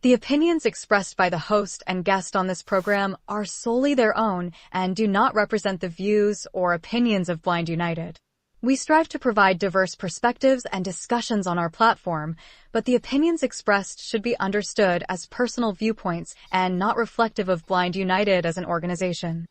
The opinions expressed by the host and guest on this program are solely their own and do not represent the views or opinions of Blind United. We strive to provide diverse perspectives and discussions on our platform, but the opinions expressed should be understood as personal viewpoints and not reflective of Blind United as an organization.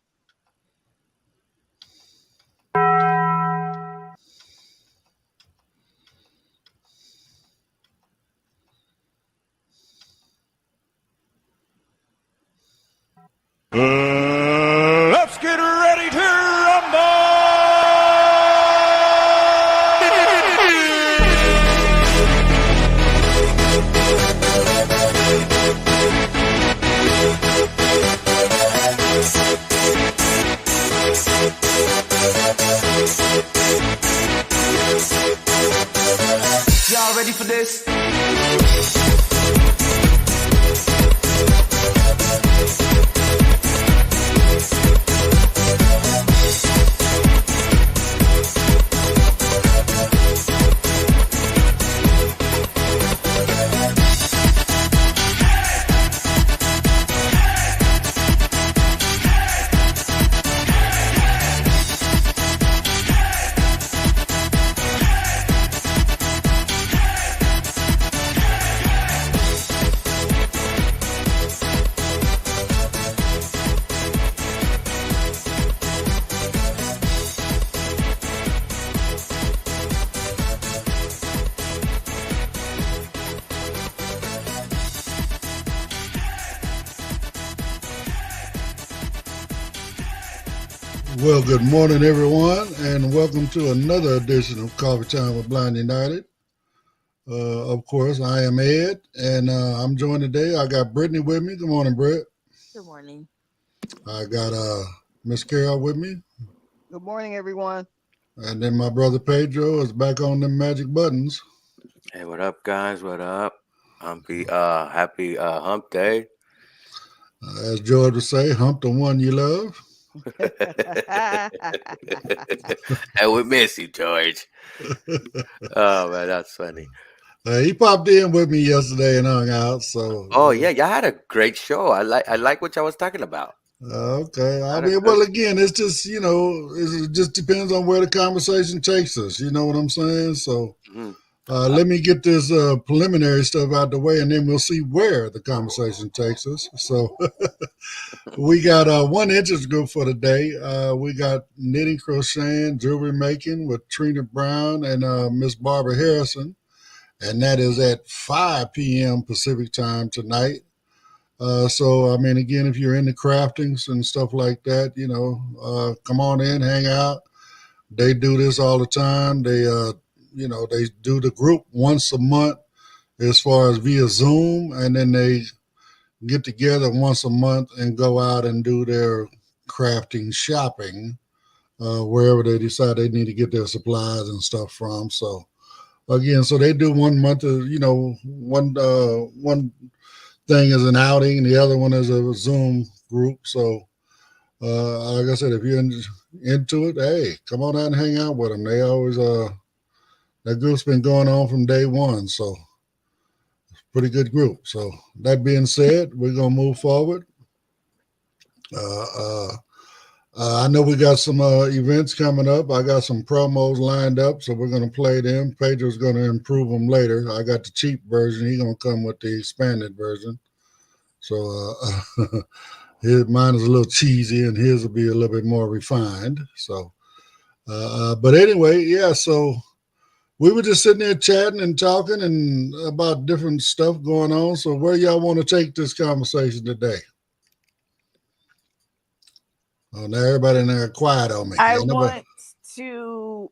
Let's get ready to rumble! Y'all ready for this? Well, good morning, everyone, and welcome to another edition of Coffee Time with Blind United. Of course, I am Ed, and I'm joined today. I got Brittany with me. Good morning, Britt. Good morning. I got Miss Carol with me. Good morning, everyone. And then my brother Pedro is back on the magic buttons. Hey, what up, guys? What up? Happy hump day. As George would say, hump the one you love. And we miss you, George. Oh man, that's funny. He popped in with me yesterday and hung out. So. Oh yeah, y'all had a great show. I like what y'all was talking about. Okay. I mean, well, again, it's just it just depends on where the conversation takes us. You know what I'm saying? So. Let me get this preliminary stuff out the way, and then we'll see where the conversation takes us. So we got one interest group for the day. We got knitting, crocheting, jewelry making with Trina Brown and Miss Barbara Harrison, and that is at 5 p.m. Pacific time tonight. So, I mean, again, if you're into craftings and stuff like that, come on in, hang out. They do this all the time. They do the group once a month as far as via Zoom, and then they get together once a month and go out and do their crafting shopping wherever they decide they need to get their supplies and stuff from. So, again, so they do 1 month of, one thing is an outing, and the other one is a Zoom group. So, like I said, if you're into it, hey, come on out and hang out with them. They always that group's been going on from day one, so it's a pretty good group. So that being said, we're going to move forward. I know we got some events coming up. I got some promos lined up, so we're going to play them. Pedro's going to improve them later. I got the cheap version. He's going to come with the expanded version. So mine is a little cheesy, and his will be a little bit more refined. So, but anyway, yeah, so we were just sitting there chatting and talking and about different stuff going on. So where y'all want to take this conversation today? Oh, now everybody in there quiet on me. I want to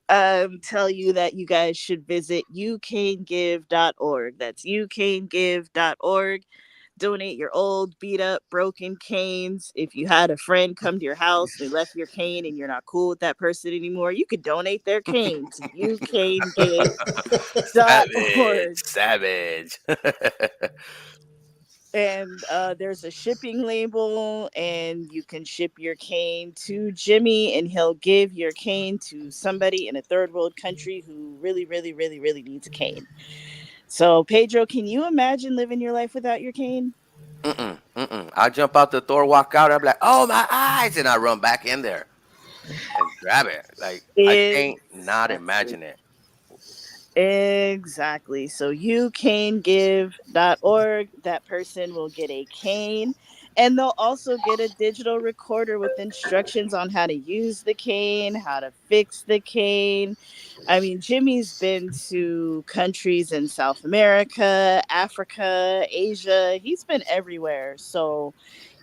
tell you that you guys should visit youcangive.org. That's youcangive.org. Donate your old, beat up, broken canes. If you had a friend come to your house, they left your cane and you're not cool with that person anymore, you could donate their cane to youcangive.org. Savage. And there's a shipping label, and you can ship your cane to Jimmy, and he'll give your cane to somebody in a third world country who really, really, really, really needs a cane. So, Pedro, can you imagine living your life without your cane? I jump out the door, walk out. I'm like, oh my eyes, and I run back in there and grab it. Like I can't not Exactly. imagine it. Exactly. So youcanegive.org, that person will get a cane, and they'll also get a digital recorder with instructions on how to use the cane, how to fix the cane. I mean, Jimmy's been to countries in South America, Africa, Asia. He's been everywhere. So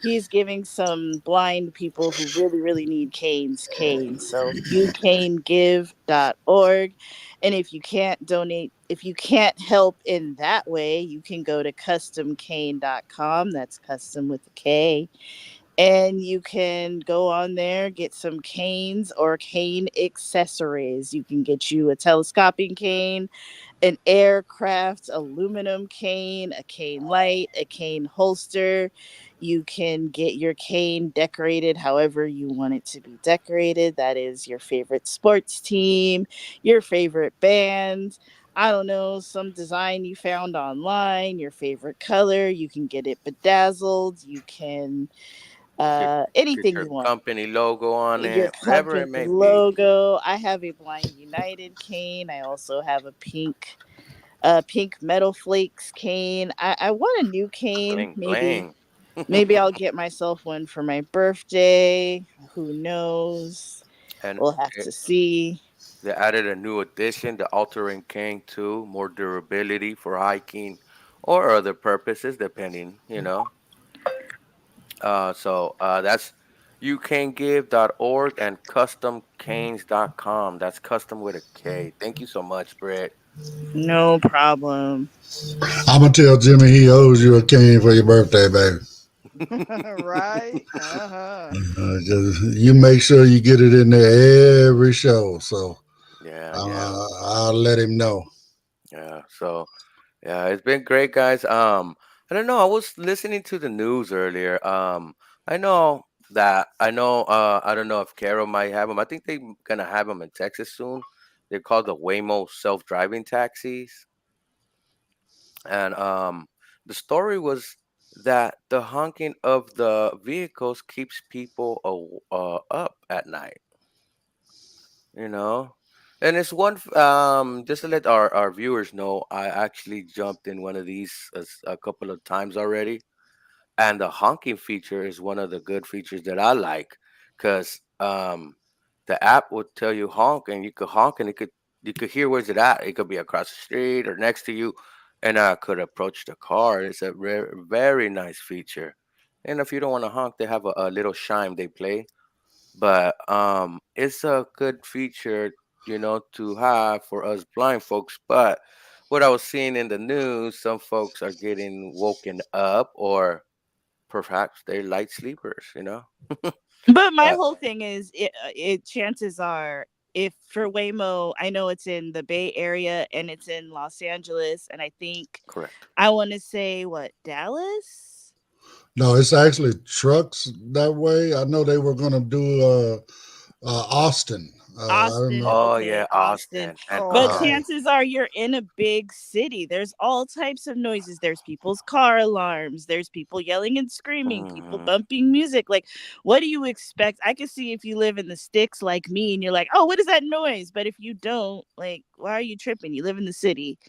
he's giving some blind people who really, really need canes. So youcanegive.org. And if you can't donate, if you can't help in that way, you can go to customcane.com. That's custom with a K. And you can go on there, get some canes or cane accessories. You can get you a telescoping cane, an aircraft aluminum cane, a cane light, a cane holster. You can get your cane decorated however you want it to be decorated. That is your favorite sports team, your favorite band. I don't know, some design you found online, your favorite color. You can get it bedazzled. You can Get, get anything your you want. company logo on Your it, whatever it company may be. logo. I have a Blind United cane. I also have a pink metal flakes cane. I want a new cane. Bling Maybe bling. I'll get myself one for my birthday. Who knows? And We'll have to see. they added a new addition, the Altering King 2, more durability for hiking or other purposes, depending, you know. That's youcangive.org and customcanes.com. That's custom with a K. Thank you so much, Britt. No problem. I'm gonna tell Jimmy he owes you a cane for your birthday, baby. Right? Uh-huh. You make sure you get it in there every show. So Yeah, yeah, I'll let him know. yeah. So yeah, it's been great, guys. I don't know. I was listening to the news earlier. I don't know if Carol might have them. I think they're gonna have them in Texas soon. They're called the Waymo self-driving taxis, and the story was that the honking of the vehicles keeps people up at night. You know, and it's just to let our viewers know, I actually jumped in one of these a couple of times already, and the honking feature is one of the good features that I like, because the app would tell you honk, and you could honk, and you could hear where's it at. It could be across the street or next to you, and I could approach the car. It's a very nice feature. And if you don't want to honk, they have a little chime they play, but it's a good feature, to have for us blind folks. But what I was seeing in the news, some folks are getting woken up, or perhaps they're light sleepers. But my But whole thing is, it chances are, if for Waymo, I know it's in the Bay Area and it's in Los Angeles, and I think correct. I want to say what, Dallas? No, it's actually trucks that way. I know they were gonna do Austin. I Austin, remember. Oh okay, yeah, Austin. Austin and But Yeah. Oh, chances are you're in a big city. There's all types of noises. There's people's car alarms. There's people yelling and screaming, people mhm. bumping music. Like, what do you expect? I can see if you live in the sticks like me and you're like, oh, what is that noise? But if you don't, like, why are you tripping? You live in the city.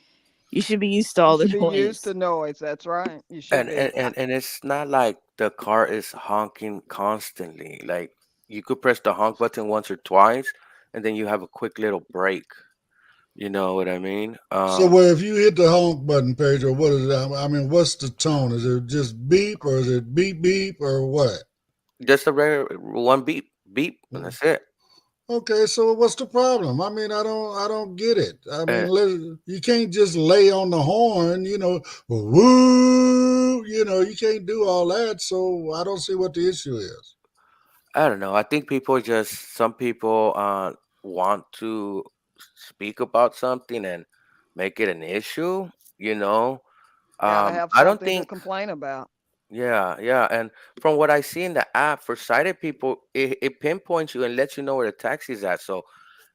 You should be used to you all the should be used noise. to noise. That's right. You should and, be. and and and it's not like the car is honking constantly. Like, you could press the honk button once or twice, and then you have a quick little break. You know what I mean? So, well, if you hit the honk button, Pedro, what is that? I mean, what's the tone? Is it just beep, or is it beep beep, or what? Just a regular one beep, beep, and that's it. Okay, so what's the problem? I mean, I don't get it. I mean, And you can't just lay on the horn, woo, you can't do all that. So I don't see what the issue is. I don't know. I think some people want to speak about something and make it an issue. You know, Gotta have I don't something to think. complain about. Yeah, yeah. And from what I see in the app for sighted people, it pinpoints you and lets you know where the taxi's at. So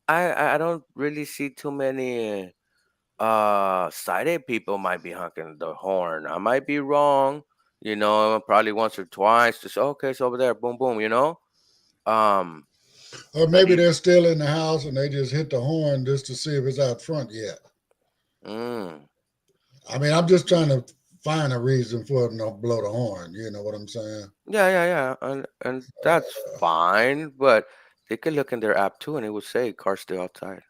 I don't really see too many sighted people might be honking the horn. I might be wrong, probably once or twice. Just okay, it's over there, boom, boom, Um, Or but maybe they're still in the house and they just hit the horn just to see if it's out front yet. mm, I mean, I'm just trying to find a reason for them to blow the horn. You know what I'm saying? yeah, and that's fine. But they could look in their app too, and it would say car still outside.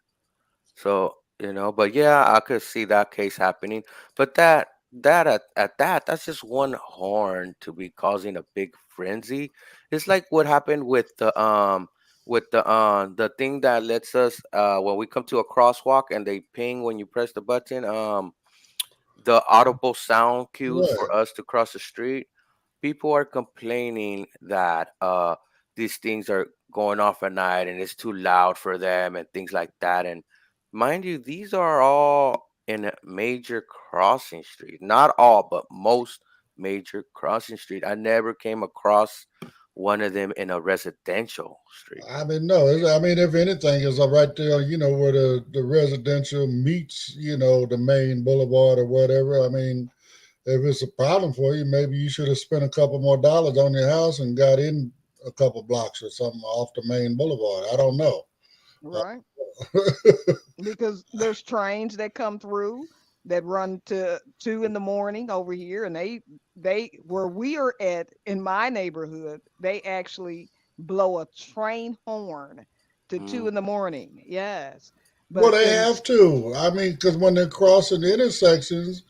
So, but yeah, I could see that case happening. But that's just one horn to be causing a big frenzy. It's like what happened with the thing that lets us when we come to a crosswalk and they ping when you press the button, the audible sound cues Right. for us to cross the street. People are complaining that these things are going off at night and it's too loud for them and things like that. And mind you, these are all in a major crossing street. Not all, but most major crossing street. I never came across one of them in a residential street. I mean, no. I mean, if anything, it's right there. You know where the residential meets. You know the main boulevard or whatever. I mean, if it's a problem for you, maybe you should have spent a couple more dollars on your house and got in a couple blocks or something off the main boulevard. I don't know. Right. Because there's trains that come through that run to 2 in the morning over here, and they where we are at in my neighborhood, they actually blow a train horn to two Mm. in the morning. Yes, Well, but they in have to. I mean, because when they're crossing intersections,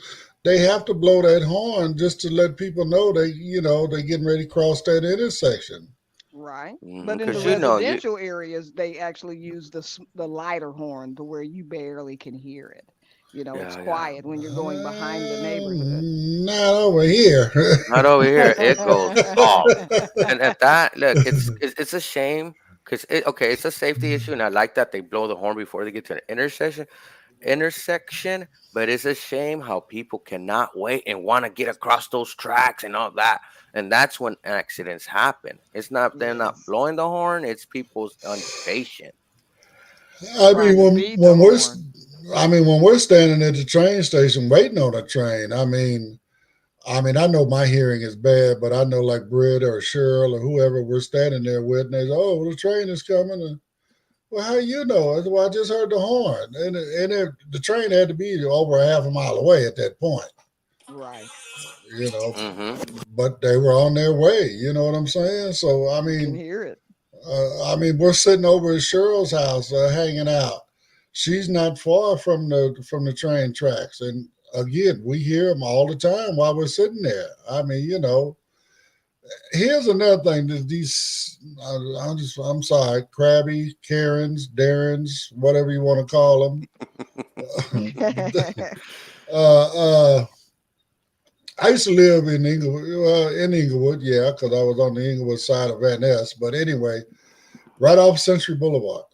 they have to blow that horn just to let people know they're getting ready to cross that intersection. right, but in the Because you residential areas, they actually use the lighter horn to where you barely can hear it. It's yeah. quiet when you're going behind the neighborhood. Not over here. Not over here. It goes off. And at that, look, it's a shame because okay, it's a safety issue, and I like that they blow the horn before they get to an intersection. But it's a shame how people cannot wait and want to get across those tracks and all that, and that's when accidents happen. It's not they're not Yes, blowing the horn; it's people's impatient. I mean, trying to beat the horn. when we're standing at the train station waiting on a train, I mean, I know my hearing is bad, but I know like Britt or Cheryl or whoever we're standing there with, and they say, "Oh, the train is coming." And, well, how you know? I said, well, I just heard the horn, the train had to be over a half a mile away at that point, Right. you know. Hmm. But they were on their way. You know what I'm saying? So You can hear it. we're sitting over at Cheryl's house, hanging out. She's not far from the train tracks, and again, we hear them all the time while we're sitting there. I mean, here's another thing: I'm sorry, Krabby, Karens, Darrens, whatever you want to call them. uh, uh, I used to live in Inglewood, yeah, because I was on the Inglewood side of Van Ness. But anyway, right off Century Boulevard.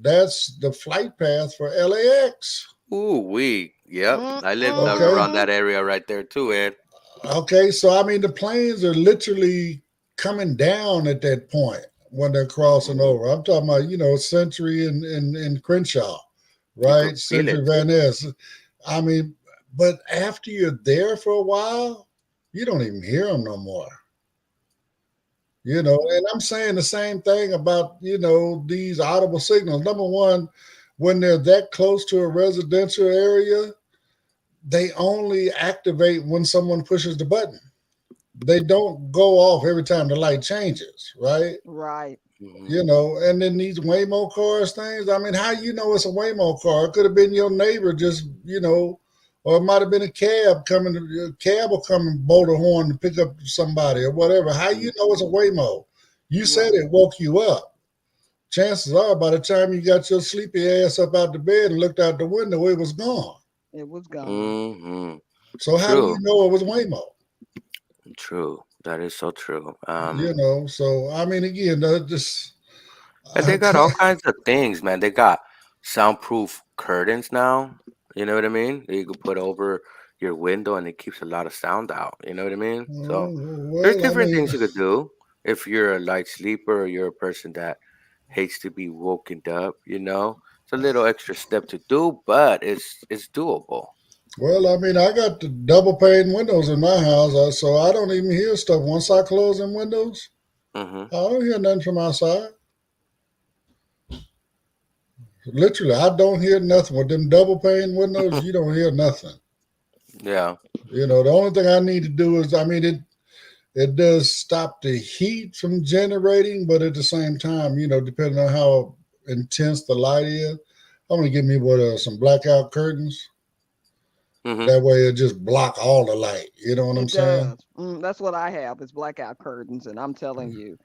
That's the flight path for LAX. Ooh, yep. I lived Okay. around Mm-mm. that area right there too, Ed. Okay. So, I mean, the planes are literally coming down at that point when they're crossing Mhm. over. I'm talking about, Century and Crenshaw, You could right? feel Century it Van too. Ness. I mean, but after you're there for a while, you don't even hear them no more. And I'm saying the same thing about, these audible signals. Number one, when they're that close to a residential area, they only activate when someone pushes the button. They don't go off every time the light changes, right? Right. Mhm. And then these Waymo cars things, I mean, how you know it's a Waymo car? It could have been your neighbor just, or it might have been a cab coming. A cab will come and blow the horn to pick up somebody or whatever. How you know it's a Waymo? You said Right. it woke you up. Chances are, by the time you got your sleepy ass up out the bed and looked out the window, it was gone. It was gone. Mhm. So how do you True. know it was Waymo? True. That is so true. So I mean, again, just And they got all kinds of things, man. They got soundproof curtains now. You know what I mean? That you could put over your window and it keeps a lot of sound out. You know what I mean? So there's well, I different mean, things you could do if you're a light sleeper or you're a person that hates to be woken up. a little extra step to do, but it's doable. Well, I mean, I got the double pane windows in my house, so I don't even hear stuff. Once I close them windows, Hmm. I don't hear nothing from outside. Literally, I don't hear nothing. With them double pane windows, you don't hear nothing. Yeah. You know, the only thing I need to do is, I mean, it does stop the heat from generating, but at the same time, you know, depending on how intense the light is, I'm gonna give me some blackout curtains. Hmm. That way, it just block all the light. You know what I'm It saying? does. That's what I have is blackout curtains, and I'm telling you,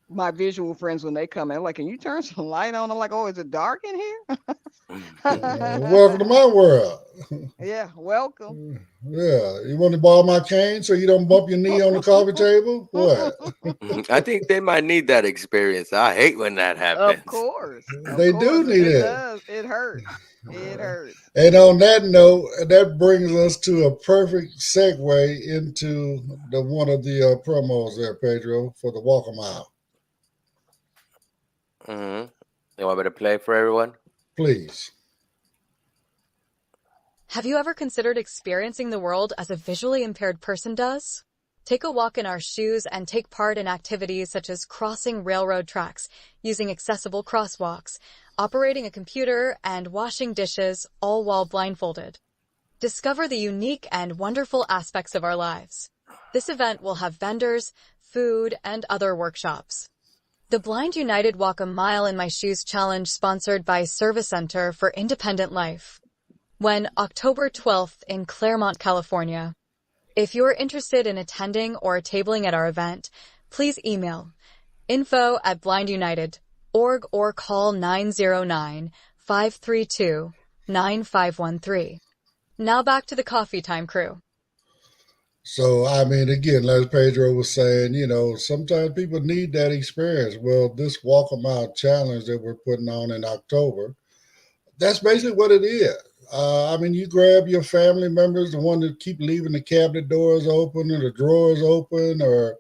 my visual friends when they come in, like, can you turn some light on? I'm like, oh, is it dark in here? Welcome to my world. Yeah, welcome. Yeah, you want to borrow my cane so you don't bump your knee on the coffee table? What? I think they might need that experience. I hate when that happens. Of course, They do and need it it. does. It hurts. It hurts. And on that note, that brings us to a perfect segue into one of the promos there, Pedro, for the Walk a Mile. Hmm. You want me to play for everyone? Please. Have you ever considered experiencing the world as a visually impaired person does? Take a walk in our shoes and take part in activities such as crossing railroad tracks, using accessible crosswalks, operating a computer, and washing dishes, all while blindfolded. Discover the unique and wonderful aspects of our lives. This event will have vendors, food, and other workshops. The Blind United Walk a Mile in My Shoes Challenge, sponsored by Service Center for Independent Life. When October 12th in Claremont, California. If you're interested in attending or tabling at our event, please email info@blindunited.org or call 909-532-9513. Now back to the Coffee Time crew. So, I mean, again, as Pedro was saying, you know, sometimes people need that experience. Well, this Walk a Mile challenge that we're putting on in October, that's basically what it is. I mean, you grab your family members, the one that keep leaving the cabinet doors open or the drawers open, or,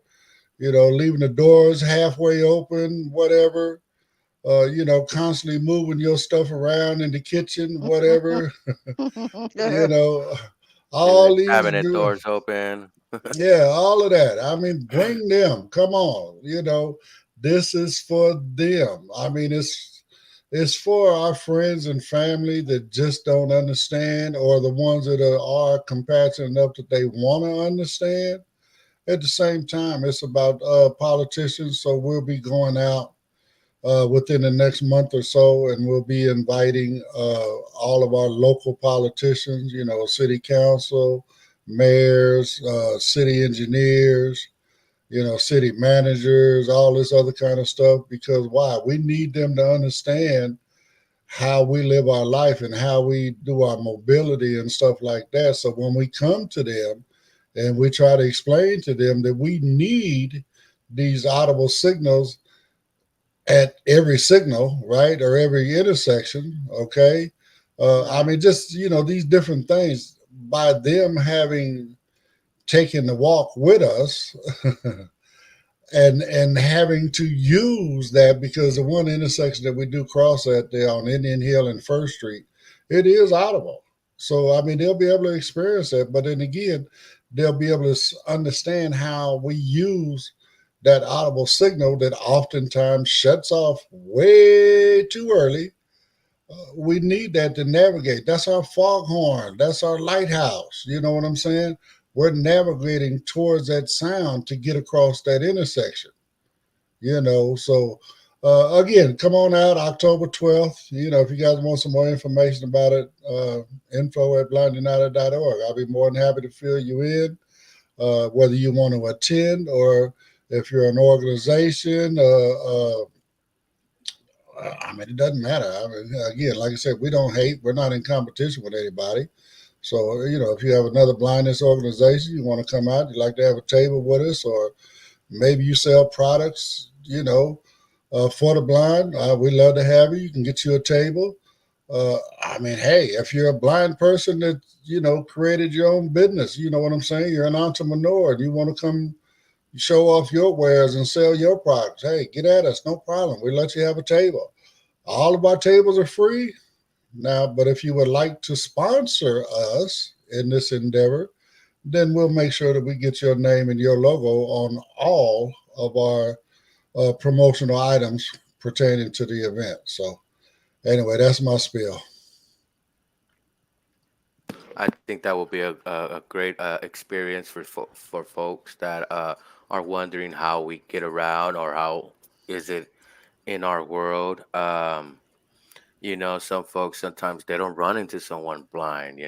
you know, leaving the doors halfway open, whatever. You know, constantly moving your stuff around in the kitchen, whatever. You know, Leaving the all these, cabinet doors open. yeah, all of that. I mean, bring them. Come on, you know, this is for them. I mean, it's for our friends and family that just don't understand, or the ones that are compassionate enough that they want to understand. At the same time, it's about politicians. So we'll be going out within the next month or so, and we'll be inviting all of our local politicians, you know, city council, mayors, city engineers, you know, city managers, all this other kind of stuff. Because why? We need them to understand how we live our life and how we do our mobility and stuff like that. So when we come to them and we try to explain to them that we need these audible signals at every signal, right, or every intersection, okay? I mean, just, you know, these different things, by them having taken the walk with us and having to use that, because the one intersection that we do cross at there on Indian Hill and First Street, it is audible. So, I mean, they'll be able to experience that. But then again, they'll be able to understand how we use that audible signal that oftentimes shuts off way too early. We need that to navigate. That's our foghorn. That's our lighthouse. You know what I'm saying? We're navigating towards that sound to get across that intersection. You know, so again, come on out October 12th. You know, if you guys want some more information about it, info@blindunited.org. I'll be more than happy to fill you in, whether you want to attend or if you're an organization. I mean, it doesn't matter. I mean, again, like I said, we don't hate. We're not in competition with anybody. So, you know, if you have another blindness organization, you want to come out, you'd like to have a table with us, or maybe you sell products, you know, for the blind, we'd love to have you. You can get you a table. I mean, hey, if you're a blind person that, you know, created your own business, you know what I'm saying? You're an entrepreneur and you want to come show off your wares and sell your products. Hey, get at us. No problem. We let you have a table. All of our tables are free now, but if you would like to sponsor us in this endeavor, then we'll make sure that we get your name and your logo on all of our promotional items pertaining to the event. So, anyway, that's my spiel. I think that will be a great experience for folks that are wondering how we get around or how is it in our world. Some folks sometimes they don't run into someone blind.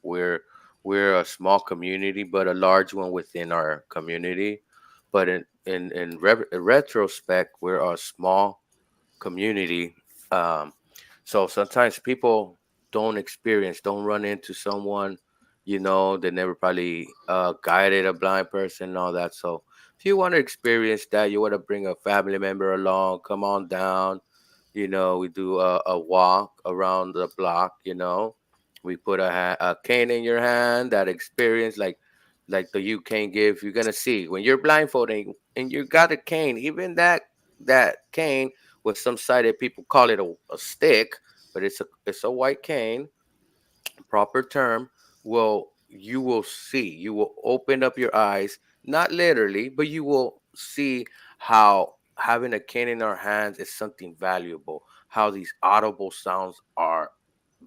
We're a small community, but a large one within our community. But in retrospect, we're a small community. So sometimes people don't run into someone, they never probably guided a blind person and all that. So if you want to experience that, you want to bring a family member along, come on down. We do a walk around the block. We put a cane in your hand. That experience, like the You Cane Give, you're gonna see when you're blindfolded and you got a cane. Even that cane with some sided people call it a stick, but it's a white cane, proper term. You will see, you will open up your eyes, not literally, but you will see how having a cane in our hands is something valuable, how these audible sounds are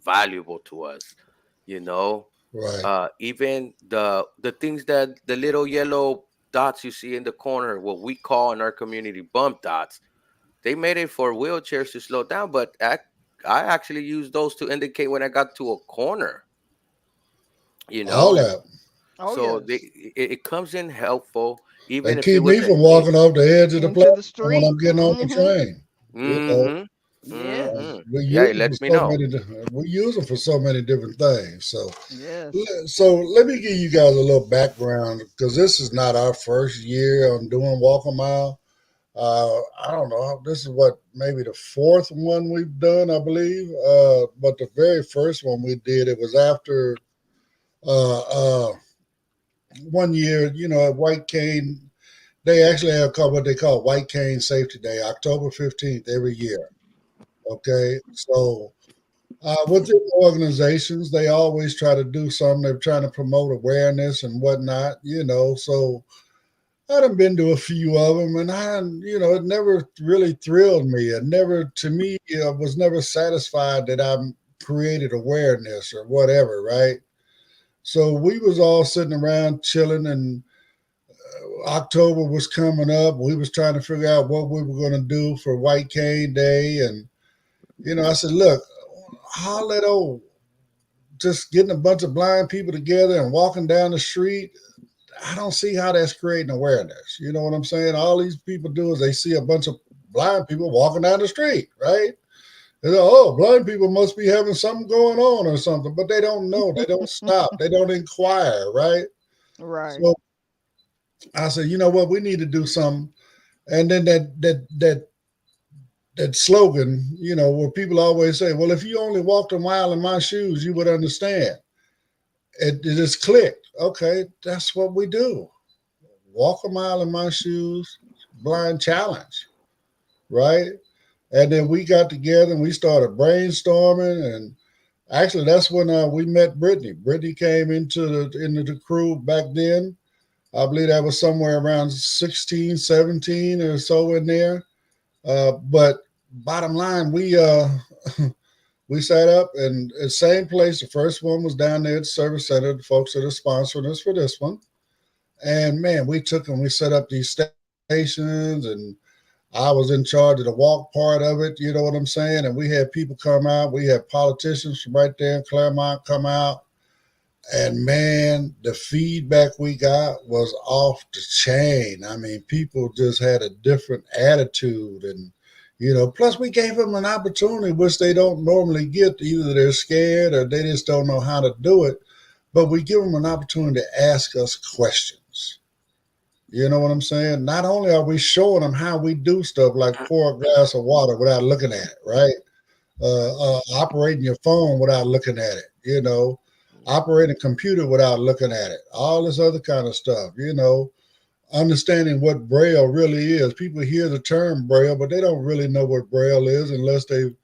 valuable to us, you know Right. even the things that the little yellow dots you see in the corner, what we call in our community bump dots, they made it for wheelchairs to slow down, but I actually use those to indicate when I got to a corner, you All know. that. Oh So yes. it comes in helpful, They even if it keep me was an from walking off the edge of the Into the platform when I'm street. getting on the Mm-hmm. train. You know, mm-hmm, Yes. mm-hmm. we Yeah, use it them for lets me so know. many. We use them for so many different things. So, Yes. so let me give you guys a little background because this is not our first year on doing Walk a Mile. I don't know. This is what maybe the fourth one we've done, I believe. But the very first one we did, it was after uh, uh, one year. At White Cane, they actually have called what they call White Cane Safety Day, October 15th every year. Okay, so within organizations, they always try to do something. They're trying to promote awareness and whatnot. So I done been to a few of them, and it never really thrilled me. It never, to me, I was never satisfied that I created awareness or whatever, right? So we was all sitting around chilling, and October was coming up. We was trying to figure out what we were going to do for White Cane Day, and I said, look, how that old just getting a bunch of blind people together and walking down the street. I don't see how that's creating awareness. You know what I'm saying? All these people do is they see a bunch of blind people walking down the street, right? They go, oh, blind people must be having something going on or something, but they don't know. They don't stop. They don't inquire, right? Right. So I said, you know what? We need to do something. And then that slogan, where people always say, well, if you only walked a mile in my shoes, you would understand. It just clicked. Okay, that's what we do. Walk a mile in my shoes, blind challenge, right? And then we got together and we started brainstorming. And actually, that's when we met Brittany. Brittany came into the crew back then. I believe that was somewhere around 16, 17 or so in there. But bottom line, we we sat up and the same place. The first one was down there at the service center. The folks that are sponsoring us for this one. And man, we took and we set up these stations, and I was in charge of the walk part of it. You know what I'm saying? And we had people come out. We had politicians from right there in Claremont come out. And man, the feedback we got was off the chain. I mean, people just had a different attitude. And, plus we gave them an opportunity, which they don't normally get. Either they're scared or they just don't know how to do it. But we give them an opportunity to ask us questions. You know what I'm saying? Not only are we showing them how we do stuff like pour a glass of water without looking at it, right? Operating your phone without looking at it, operating a computer without looking at it, all this other kind of stuff, understanding what Braille really is. People hear the term Braille, but they don't really know what Braille is unless they've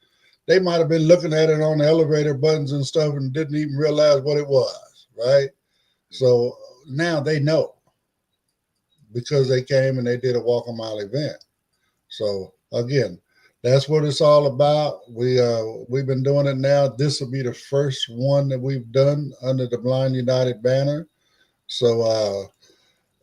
they might have been looking at it on the elevator buttons and stuff and didn't even realize what it was, right? So now they know because they came and they did a walk a mile event. So again, that's what it's all about. We've been doing it now. This will be the first one that we've done under the Blind United banner. So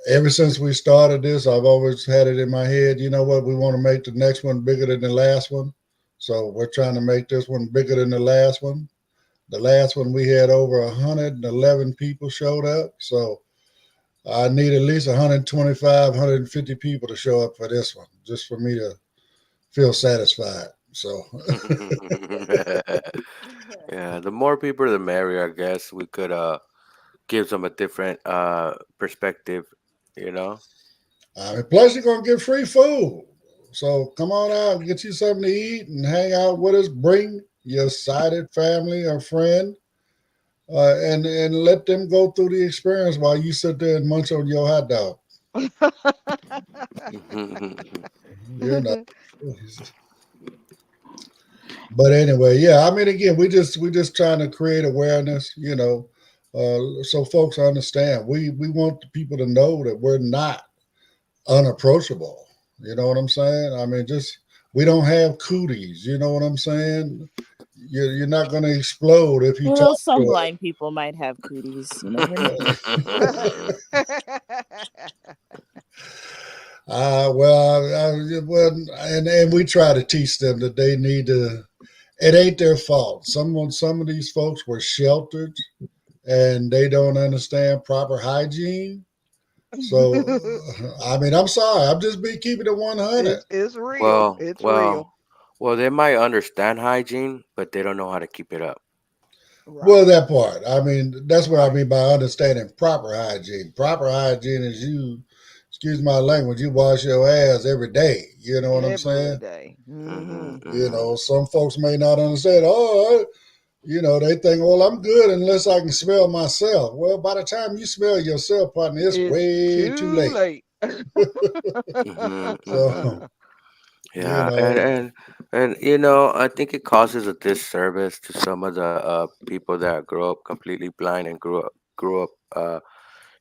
ever since we started this, I've always had it in my head, you know what, we want to make the next one bigger than the last one. So we're trying to make this one bigger than the last one. The last one we had over 111 people showed up. So I need at least 125, 150 people to show up for this one, just for me to feel satisfied. So Yeah, the more people, the merrier. I guess we could gives them a different perspective, you know. plus you're gonna get free food. So come on out, get you something to eat, and hang out with us. Bring your sighted family or friend, and let them go through the experience while you sit there and munch on your hot dog. You know. But anyway, yeah. I mean, again, we just trying to create awareness, so folks understand. We want the people to know that we're not unapproachable. You know what I'm saying? I mean, just we don't have cooties. You know what I'm saying? You're not going to explode if you Well, talk some to blind people might have cooties. You never know. well, and we try to teach them that they need to. It ain't their fault. Some of these folks were sheltered, and they don't understand proper hygiene. So, I mean, I'm sorry. I'm just be keeping it 100. It's real. well, It's well, real. well, they might understand hygiene, but they don't know how to keep it up. Well, Right. that part. I mean, that's what I Right. mean by understanding proper hygiene. Proper hygiene is you, excuse my language, you wash your ass every day. You know what I'm Every saying? day. Hmm You hmm know, some folks may not understand. They think, well, I'm good unless I can smell myself. Well, by the time you smell yourself, partner, it's It's way too too late. late. hmm hmm So, you Yeah, know, and I think it causes a disservice to some of the people that grew up completely blind and grew up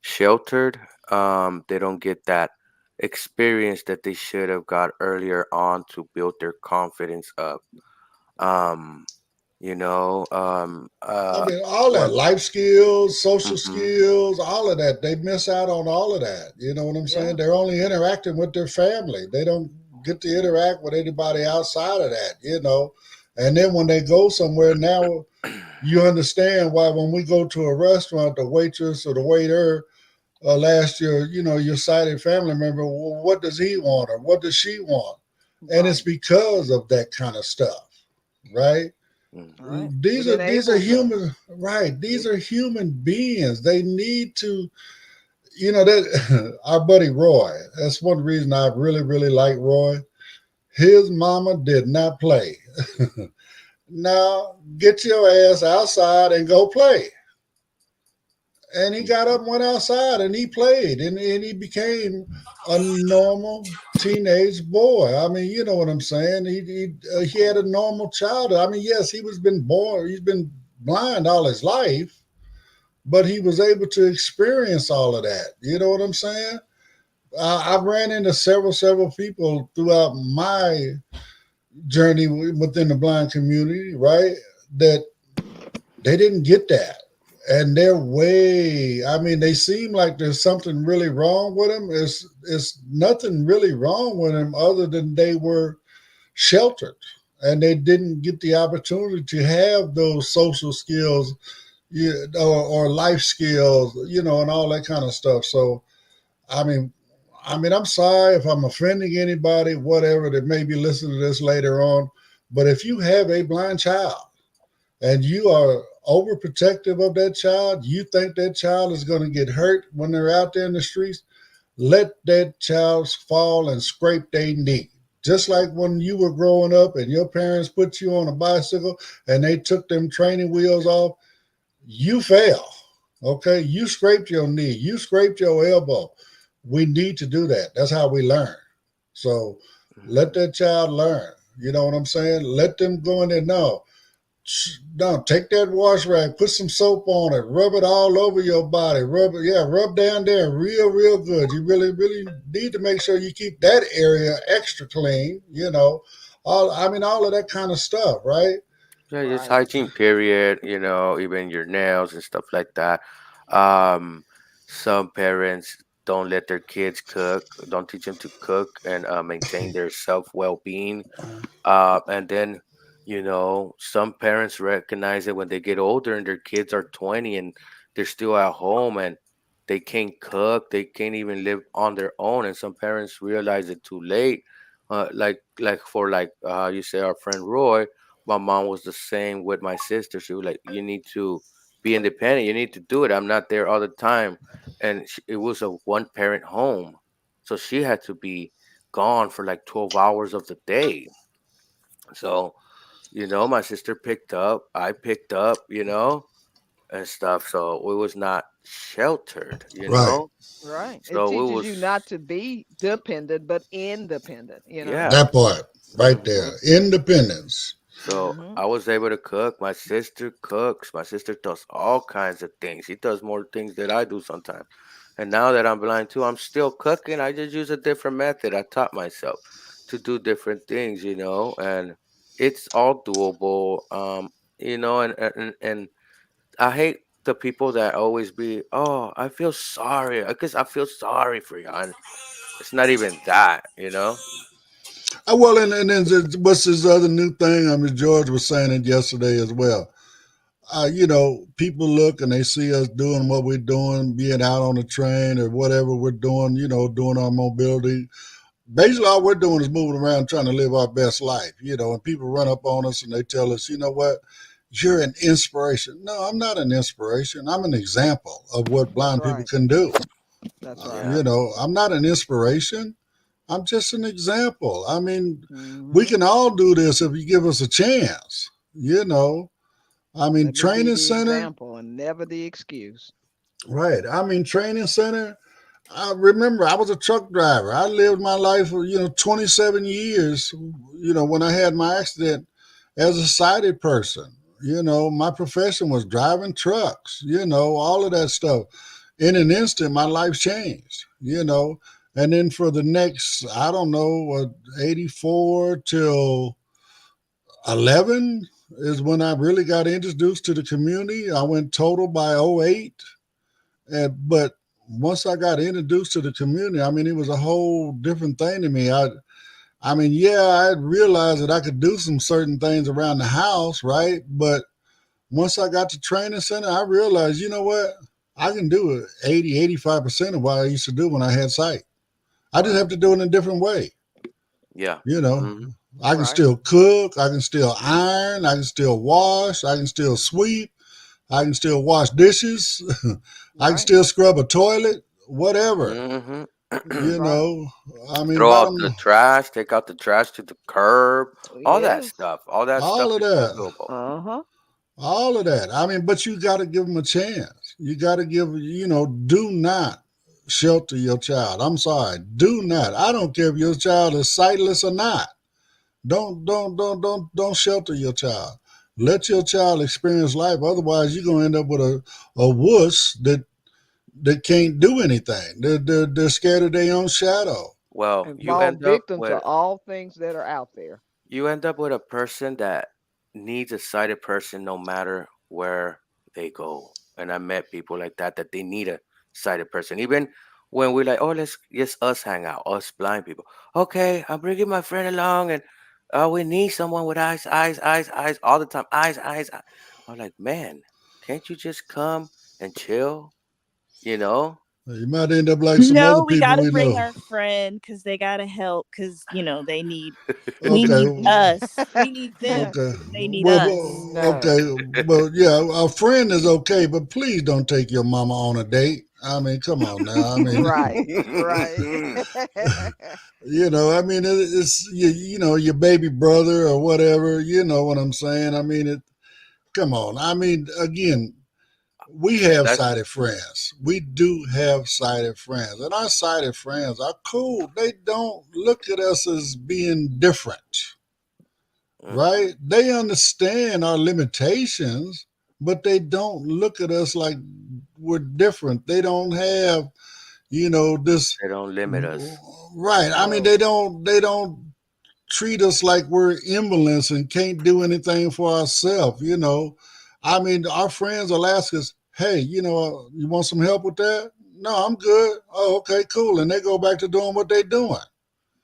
sheltered. They don't get that experience that they should have got earlier on to build their confidence up. Um, I mean, all that one. life skills, social Mm-hmm, skills, all of that, they miss out on all of that. You know what I'm saying? Yeah. They're only interacting with their family. They don't get to interact with anybody outside of that. And then when they go somewhere, now you understand why when we go to a restaurant, the waitress or the waiter last year, your sighted family member, well, what does he want or what does she want? And it's Right. because of that kind of stuff, right? Right. These It are these are enables them. human, right? These It, are human beings. They need to, that our buddy Roy. That's one reason I really, really like Roy. His mama did not play. Now get your ass outside and go play. And he got up and went outside and he played and he became a normal teenage boy. I mean, you know what I'm saying? He had a normal childhood. I mean, yes, he's been blind all his life, but he was able to experience all of that. You know what I'm saying? I've ran into several people throughout my journey within the blind community, right? That they didn't get that. And they're I mean, they seem like there's something really wrong with them. It's nothing really wrong with them other than they were sheltered and they didn't get the opportunity to have those social skills, or life skills, and all that kind of stuff. So, I mean, I'm sorry if I'm offending anybody, whatever, that may be listening to this later on. But if you have a blind child and you are overprotective of that child, you think that child is going to get hurt when they're out there in the streets, let that child fall and scrape their knee. Just like when you were growing up and your parents put you on a bicycle and they took them training wheels off, you fell. Okay, you scraped your knee, you scraped your elbow. We need to do that. That's how we learn. So let hmm that child learn. You know what I'm saying? Let them go in there. No, no, take that wash rag, put some soap on it, rub it all over your body, rub down there real good. You really need to make sure you keep that area extra clean. All of that kind of stuff, right? Yeah, just Right. hygiene period, even your nails and stuff like that. Um, some parents don't let their kids cook, don't teach them to cook and maintain their self well-being. And then, some parents recognize it when they get older and their kids are 20 and they're still at home and they can't cook, they can't even live on their own. And some parents realize it too late. You say our friend Roy, my mom was the same with my sister. She was like, "You need to be independent. You need to do it. I'm not there all the time." And it was a one-parent home, so she had to be gone for like 12 hours of the day. So, my sister picked up, I picked up, and stuff. So we was not sheltered, Right. Right. It So it teaches was, you not to be dependent, but independent, yeah. That part right Hmm. there, independence. So Mm-hmm. I was able to cook. My sister cooks. My sister does all kinds of things. She does more things than I do sometimes. And now that I'm blind too, I'm still cooking. I just use a different method. I taught myself to do different things, and it's all doable. And I hate the people that always be, oh, I feel sorry. I guess I feel sorry for you. And it's not even that. Well, and then what's this other new thing? I mean, George was saying it yesterday as well. People look and they see us doing what we're doing, being out on the train or whatever we're doing, doing our mobility. Basically, all we're doing is moving around trying to live our best life, and people run up on us and they tell us, you know what, you're an inspiration. No, I'm not an inspiration. I'm an example of what That's blind people right. can do. That's right. Yeah. I'm not an inspiration. I'm just an example. I mean, we Mm-hmm. can all do this if you give us a chance. You know, I mean, Let me be training the center, example and never the excuse. right? I mean, training center. I remember I was a truck driver. I lived my life for 27 years. When I had my accident as a sighted person. My profession was driving trucks. All of that stuff. In an instant, my life changed. And then for the next, I don't know, 84 till 11 is when I really got introduced to the community. I went total by '08. But once I got introduced to the community, I mean, it was a whole different thing to me. Yeah, I realized that I could do some certain things around the house, right? But once I got to training center, I realized, you know what? I can do it 85% of what I used to do when I had sight. I just have Right. to do it in a different way. Yeah. You know, Hmm. I can Right. still cook, I can still iron, I can still wash, I can still sweep, I can still wash dishes, I can Right. still scrub a toilet, whatever. Hmm. That's right. I mean, Throw out bottom, the trash, take out the trash to the curb, all that Yes. stuff. All that stuff all of is still that, doable. Uh-huh. all of that. I mean, but you got to give them a chance. You got to do not shelter your child. I'm sorry, do not. I don't care if your child is sightless or not. Don't shelter your child. Let your child experience life. Otherwise, you're gonna end up with a wuss that can't do anything. They're scared of their own shadow. Well, And fall victim to all things that are out there. you end up with a person that needs a sighted person no matter where they go. And I met people like that they need a sighted person. Even when we're like, oh, let's just us hang out, us blind people. Okay, I'm bringing my friend along, and we need someone with eyes all the time. Eyes. I'm like, man, can't you just come and chill? You know? You might end up like some other No, we people gotta we bring know. our friend because they gotta help because they need we Okay, need us. We need them. okay. They need Well, us. okay, No. but yeah, a friend is okay, but please don't take your mama on a date. I mean, come on now. I mean, Right. Right. it's your baby brother or whatever. You know what I'm saying? I mean, come on. I mean, again, we have That's sighted friends. We do have sighted friends, and our sighted friends are cool. They don't look at us as being different. right? They understand our limitations, but they don't look at us like we're different. They don't have, this They don't limit us. right. I mean, No. they don't treat us like we're invalids and can't do anything for ourselves. I mean, our friends will ask us, "Hey, you want some help with that?" No, I'm good. Oh, okay, cool. And they go back to doing what they're doing.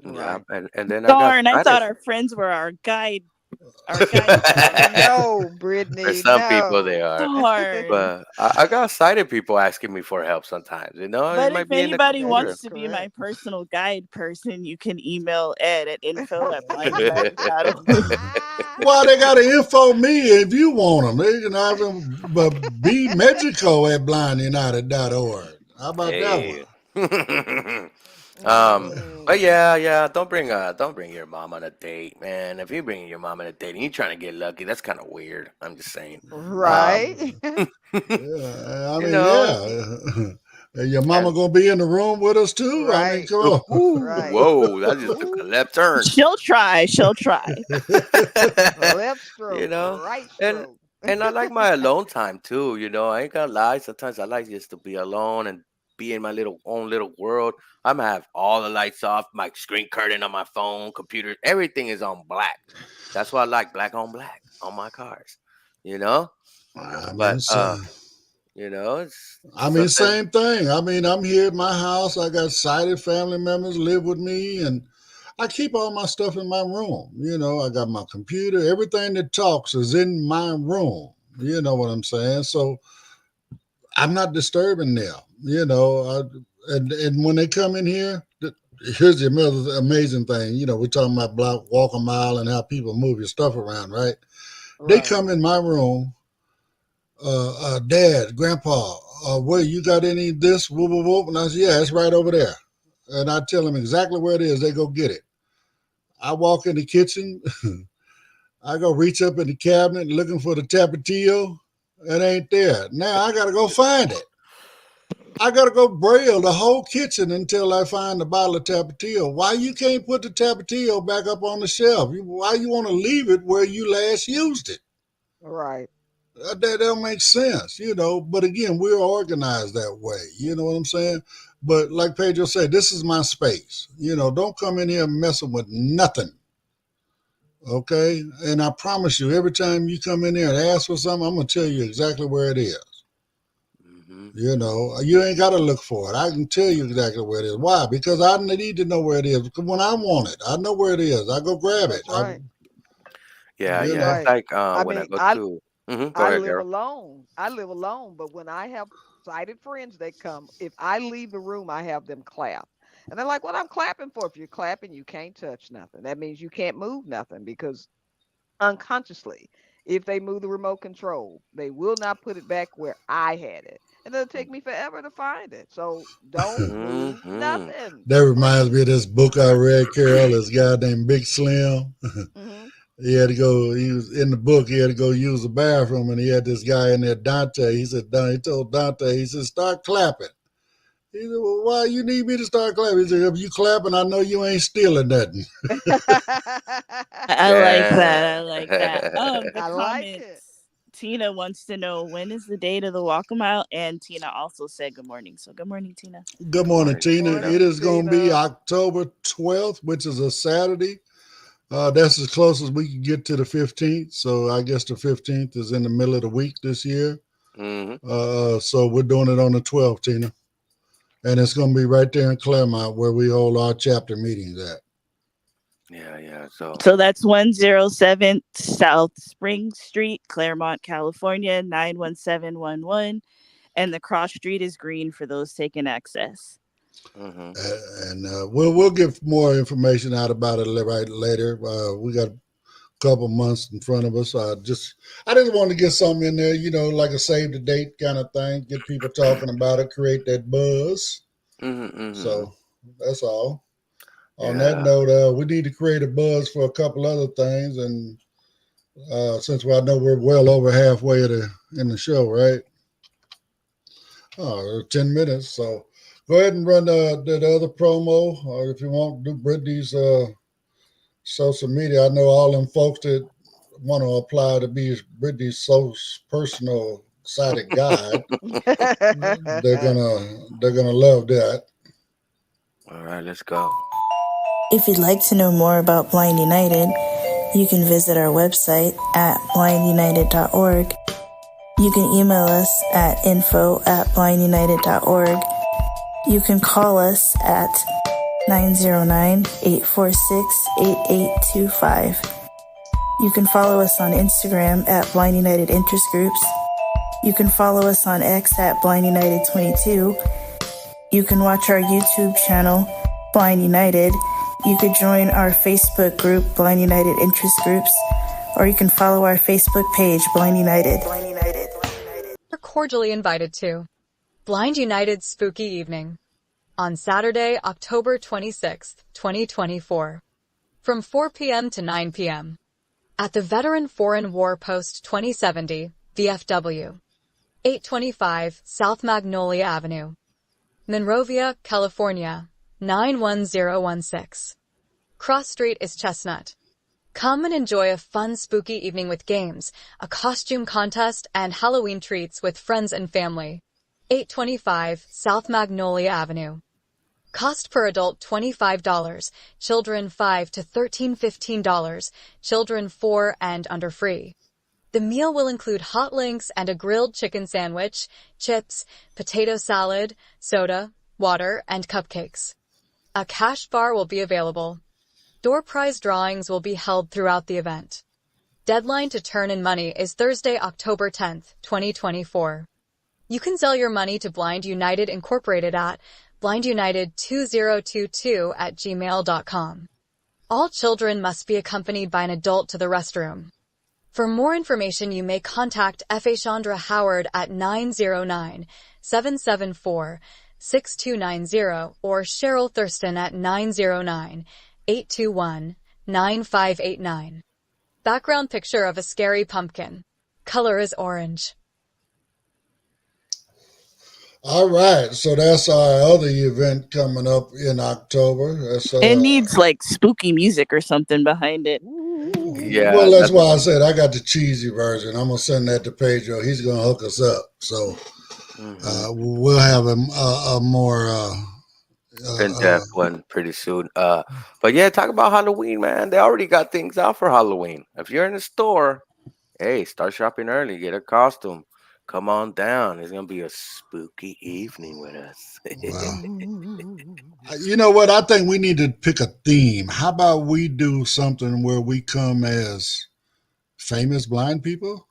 Yeah, Right. and then I got Darn, I excited. thought our friends were our guide. Our guide. No, For Brittany, some people, they no. are. Darn. But I got sighted people asking me for help sometimes. It But might if be in the anybody That computer. is wants to be my correct. personal guide person, you can email Ed at info@blindunited.org. Why they got to info me if you want them? They can have them be Mexico at blindunited.org. How about that one? Hey. But Mm, yeah. Don't bring your mom on a date, man. If you bring your mom on a date and you're trying to get lucky, that's kind of weird. I'm just saying. Um, right. Yeah, I you mean, know, yeah. Your mama and gonna be in the room with us too? I mean, Right. come on. Right. whoa, that just took a Ooh, left turn. She'll try. She'll try. left you stroke, know, right and stroke. and I like my alone time too. I ain't gonna lie. Sometimes I like just to be alone and be in my own little world. I'm gonna have all the lights off, my screen curtain on my phone, computer, everything is on black. That's why I like black on my cars. You know, I but mean, same. it's I mean, something. same thing. I mean, I'm here at my house. I got sighted family members live with me, and I keep all my stuff in my room. I got my computer. Everything that talks is in my room. You know what I'm saying? So I'm not disturbing them. And when they come in here, here's the amazing thing. We're talking about walk a mile and how people move your stuff around, right? They Right. come in my room, Dad, Grandpa, where you got any of this? Whoop, whoop, whoop. And I say, yeah, it's right over there. And I tell them exactly where it is. They go get it. I walk in the kitchen. I go reach up in the cabinet looking for the Tapatio. It ain't there. Now I got to go find it. I got to go braille the whole kitchen until I find the bottle of Tapatio. Why you can't put the Tapatio back up on the shelf? Why you want to leave it where you last used it? Right. That don't make sense. But again, we're organized that way. You know what I'm saying? But like Pedro said, this is my space. Don't come in here messing with nothing. Okay? And I promise you, every time you come in there and ask for something, I'm going to tell you exactly where it is. Hmm. You ain't got to look for it. I can tell you exactly where it is. Why? Because I need to know where it is. Because when I want it, I know where it is. I go grab it. That's right. That's Yeah. It's right. like I when I mean, go I to. Go I ahead, live Carol. alone. I live alone, but when I have sighted friends that come, if I leave the room, I have them clap. And they're like, "What I'm clapping for? If you're clapping, you can't touch nothing. That means you can't move nothing because unconsciously, if they move the remote control, they will not put it back where I had it. And it'll take me forever to find it. So don't move Hmm. nothing, That reminds me of please." this book I read, Carol. This guy named Big Slim. Hmm. He had to go. He was in the book. He had to go use the bathroom, and he had this guy in there, Dante. He said, He told Dante, he said, start clapping. He said, well, why you need me to start clapping? He said, if you clapping, I know you ain't stealing nothing. I like that. I Yeah. like that. The I like it. comments. Tina wants to know when is the date of the walkabout, and Tina also said good morning. So good morning, Tina. Good Good morning, morning, Tina. Tina. It Morning, is going to be Tina. October 12th, which is a Saturday. That's as close as we can get to the 15th. So I guess the 15th is in the middle of the week this year. Hmm. So we're doing it on the 12th, Tina. And it's going to be right there in Claremont where we hold our chapter meetings at. Yeah. So. So that's 107 South Spring Street, Claremont, California, 91711. And the cross street is green for those taking access. Hmm. And we'll give more information out about it right later. We got a couple months in front of us. I just want to get something in there, like a save the date kind of thing, get people talking about it, create that buzz. Hmm. So that's all. On that Yeah. note, we need to create a buzz for a couple other things, and since I know we're well over halfway in the show, right? Oh, 10 minutes. So go ahead and run the other promo, or if you want, do Brittany's social media. I know all them folks that want to apply to be Brittany's so personal sighted guide. They're gonna love that. All right, let's go. If you'd like to know more about Blind United, you can visit our website at blindunited.org. You can email us at info@blindunited.org. You can call us at 909-846-8825. You can follow us on Instagram at Blind United Interest Groups. You can follow us on X at Blind United 22. You can watch our YouTube channel, Blind United. You could join our Facebook group, Blind United Interest Groups, or you can follow our Facebook page, Blind United. You're cordially invited to Blind United's Spooky Evening on Saturday, October 26th, 2024, from 4 p.m. to 9 p.m. at the Veteran Foreign War Post 2070, VFW, 825 South Magnolia Avenue, Monrovia, California, 91016. Cross Street is Chestnut. Come and enjoy a fun, spooky evening with games, a costume contest, and Halloween treats with friends and family. 825 South Magnolia Avenue. Cost per adult $25, children $5 to $13, $15, children 4 and under free. The meal will include hot links and a grilled chicken sandwich, chips, potato salad, soda, water, and cupcakes. A cash bar will be available. Door prize drawings will be held throughout the event. Deadline to turn in money is Thursday, October 10th, 2024. You can sell your money to Blind United Incorporated at blindunited2022@gmail.com. All children must be accompanied by an adult to the restroom. For more information, you may contact F.A. Chandra Howard at 909-774-6290 or Cheryl Thurston at 909-821-9589. Background picture of a scary pumpkin. Color is orange. All right, so that's our other event coming up in October. That's, It needs like spooky music or something behind it. Yeah. Well, that's why I said I got the cheesy version. I'm gonna send that to Pedro. He's gonna hook us up. So we'll have a more in-depth one pretty soon. But yeah, talk about Halloween, man. They already got things out for Halloween. If you're in the store, hey, start shopping early. Get a costume. Come on down. It's gonna be a spooky evening with us. Wow. You know what? I think we need to pick a theme. How about we do something where we come as famous blind people?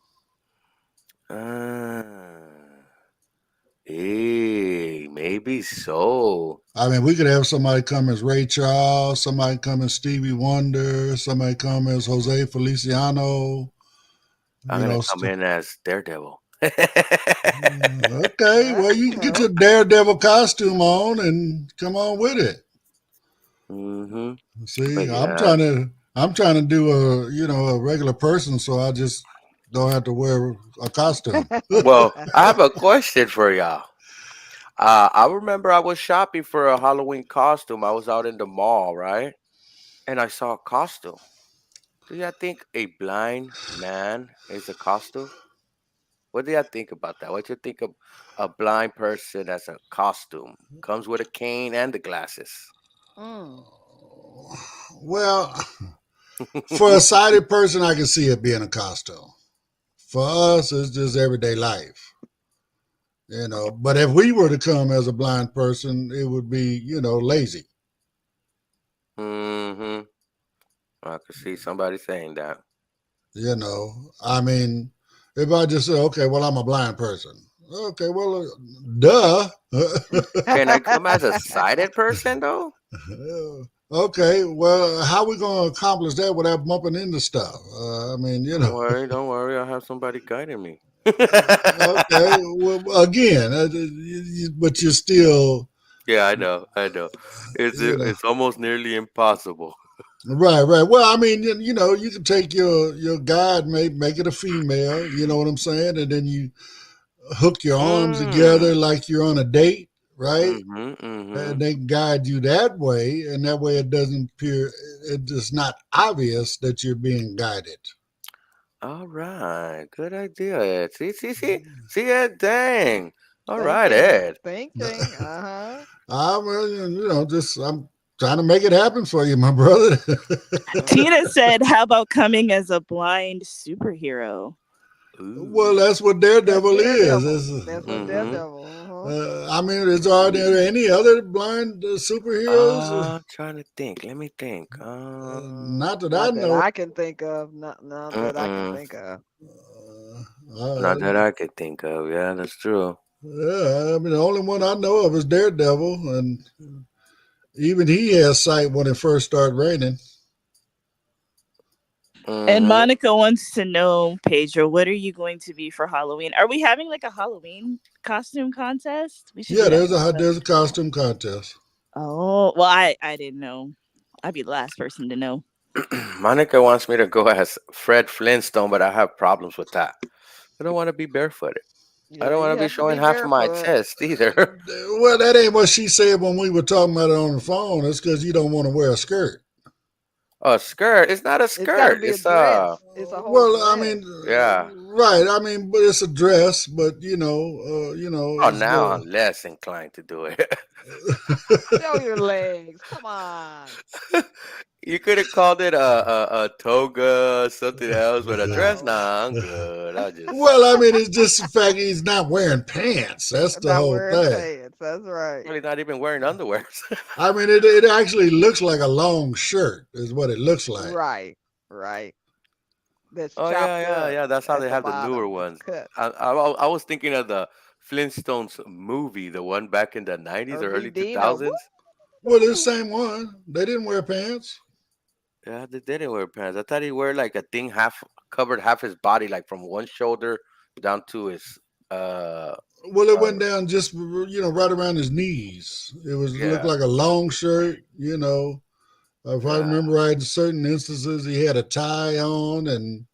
Hey, maybe so. I mean, we could have somebody come as Ray Charles, somebody come as Stevie Wonder, somebody come as Jose Feliciano. I'm gonna come in as Daredevil. Okay, well, you can get your Daredevil costume on and come on with it. See, yeah. I'm trying to do a regular person, so I just don't have to wear a costume. Well, I have a question for y'all. I remember I was shopping for a Halloween costume. I was out in the mall, right? And I saw a costume. Do y'all think a blind man is a costume? What do y'all think about that? What do you think of a blind person as a costume? Comes with a cane and the glasses. Well, for a sighted person, I can see it being a costume. For us, it's just everyday life. But if we were to come as a blind person, it would be, lazy. I could see somebody saying that. I mean, if I just say, okay, well, I'm a blind person. Okay, well, duh. Can I come as a sighted person, though? Okay, well, how are we going to accomplish that without bumping into stuff? Don't worry. I'll have somebody guiding me. Okay, well, again, but you're still... Yeah, I know. It's almost nearly impossible. Right. Well, I mean, you can take your guide, make it a female, you know what I'm saying? And then you hook your arms together like you're on a date. right? Mm-hmm. And they guide you that way, and that way it doesn't appear, it is not obvious that you're being guided. All right. Good idea, Ed. See, Ed. Dang. All right, Thinking, Ed. thinking. Uh-huh. I'm trying to make it happen for you, my brother. Tina said, "How about coming as a blind superhero?" Well, that's what Daredevil is. That's what Daredevil. I mean, are there any other blind superheroes? I'm trying to think. Let me think. Not that I Not that know. I can think of. Not that I can think of. Not that I could think of. Yeah, that's true. Yeah, I mean, the only one I know of is Daredevil, and even he has sight when it first started raining. And Monica wants to know, Pedro, what are you going to be for Halloween? Are we having like a Halloween costume contest? We should. Yeah, there's a costume contest. Oh, well, I didn't know. I'd be the last person to know. Monica wants me to go as Fred Flintstone, but I have problems with that. I don't want to be barefooted. Yeah, I don't want to be showing half of my chest either. Well, that ain't what she said when we were talking about it on the phone. It's because you don't want to wear a skirt. A skirt? It's not a skirt. It's a whole well, dress. I mean, yeah, right. I mean, but it's a dress. But Oh, now I'm less inclined to do it. Show your legs. Come on. You could have called it a toga, something else, but a dress. Nah, I'm good. Well, I mean, it's just the fact he's not wearing pants. That's the whole thing. Pants. That's right. He's not even wearing underwear. I mean, it actually looks like a long shirt, is what it looks like. Right. That's yeah. That's how they have the newer ones. I was thinking of the Flintstones movie, the one back in the 90s or early 2000s. Well, the same one. They didn't wear pants. Yeah, they didn't wear pants. I thought he wore like a thing covered half his body, like from one shoulder down to his. Well, it went down just right around his knees. It looked like a long shirt. If I remember right, in certain instances he had a tie on, and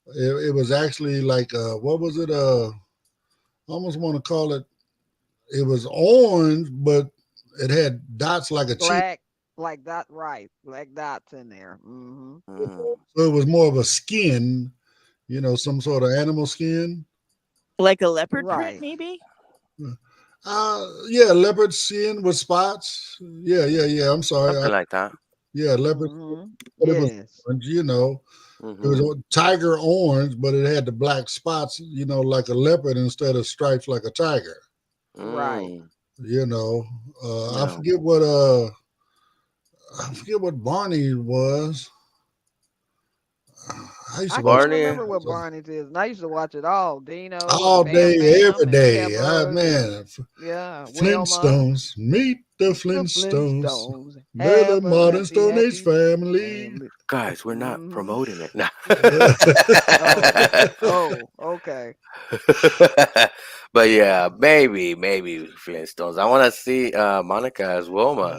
it was actually like what was it? I almost want to call it. It was orange, but it had dots like a black. Like that, right? Black dots in there. Mm-hmm. So it was more of a skin, some sort of animal skin, like a leopard print, maybe. Yeah, leopard skin with spots. Yeah. I'm sorry, something like that. Yeah, leopard. But it was orange, it was tiger orange, but it had the black spots, like a leopard instead of stripes like a tiger. Right. I forget what Barney was. I can't remember what Barney's is, and I used to watch it all. Dino, all day, every day. Man, yeah. Flintstones, meet the Flintstones. They're the modern Stone Age family. Guys, we're not promoting it now. Okay. But yeah, maybe Flintstones. I want to see Monica as Wilma.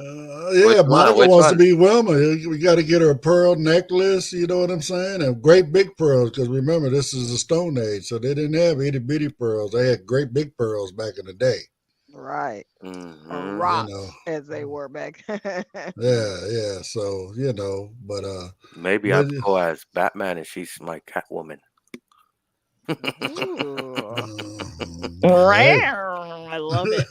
Monica wants to be Wilma. We got to get her a pearl necklace. You know what I'm saying? And great big pearls, because remember, this is the Stone Age, so they didn't have itty bitty pearls. They had great big pearls back in the day. Right. Rocks, as they were back. Yeah. So but maybe I'll go as Batman and she's my Catwoman. I love it.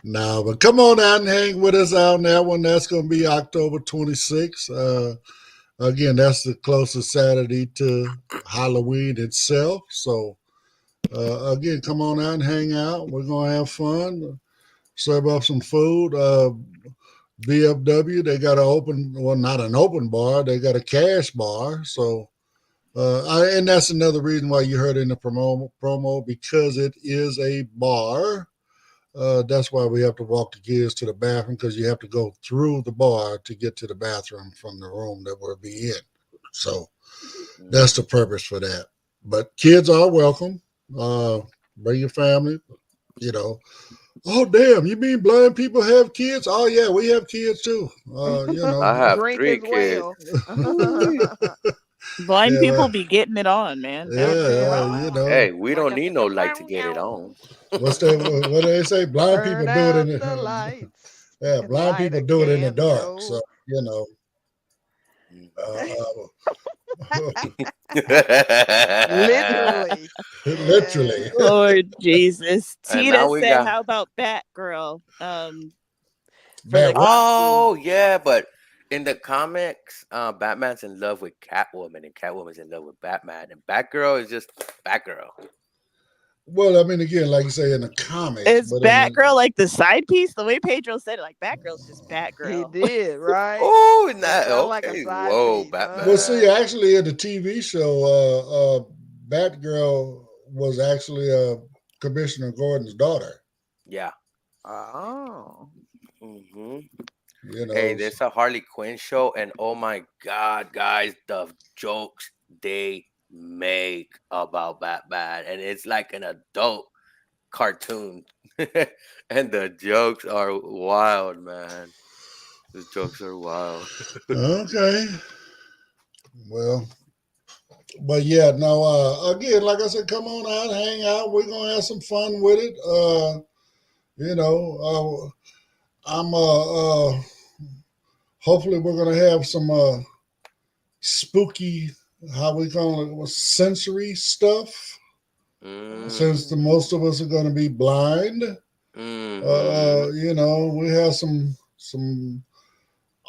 No, but come on out and hang with us out on that one. That's going to be October 26th. Again, that's the closest Saturday to Halloween itself. So, again, come on out and hang out. We're going to have fun. Serve up some food. BFW, they got not an open bar. They got a cash bar. So, and that's another reason why you heard it in the promo, because it is a bar. That's why we have to walk the kids to the bathroom, because you have to go through the bar to get to the bathroom from the room that we'll be in. So that's the purpose for that. But kids are welcome. Bring your family, Oh, damn, you mean blind people have kids? Oh, yeah, we have kids too. I have 3 kids. Blind people be getting it on, man. Yeah, Hey, we don't need no light to get it on. What's that? What do they say? Blind people Turn do it out in the the lights yeah. and Blind light people a do it in the dark. candle. So you know, Literally. literally. Lord Jesus. And now Tina we said, got. "How about Batgirl?" For the Bad what? costume. Oh yeah, but in the comics, Batman's in love with Catwoman, and Catwoman's in love with Batman, and Batgirl is just Batgirl. Well, I mean, again, like you say in the comics, Is but in the Batgirl like the side piece? The way Pedro said it, like Batgirl's just He Batgirl. did, right? Oh, That not sound like a okay. side Whoa, piece. Batman. well, see, actually, in the TV show, Batgirl was actually Commissioner Gordon's daughter. Yeah. Oh. hmm You Hey, know, there's a Harley Quinn show, and oh my God, guys, the jokes they make about Batman, and it's like an adult cartoon, and the jokes are wild, man. The jokes are wild. okay. Well, but yeah, no. Again, like I said, come on out, hang out. We're gonna have some fun with it. You know, I'm. Hopefully, we're gonna have some spooky, how we call it, sensory stuff. Since the Mm, most of us are going to be blind, hmm you know, we have some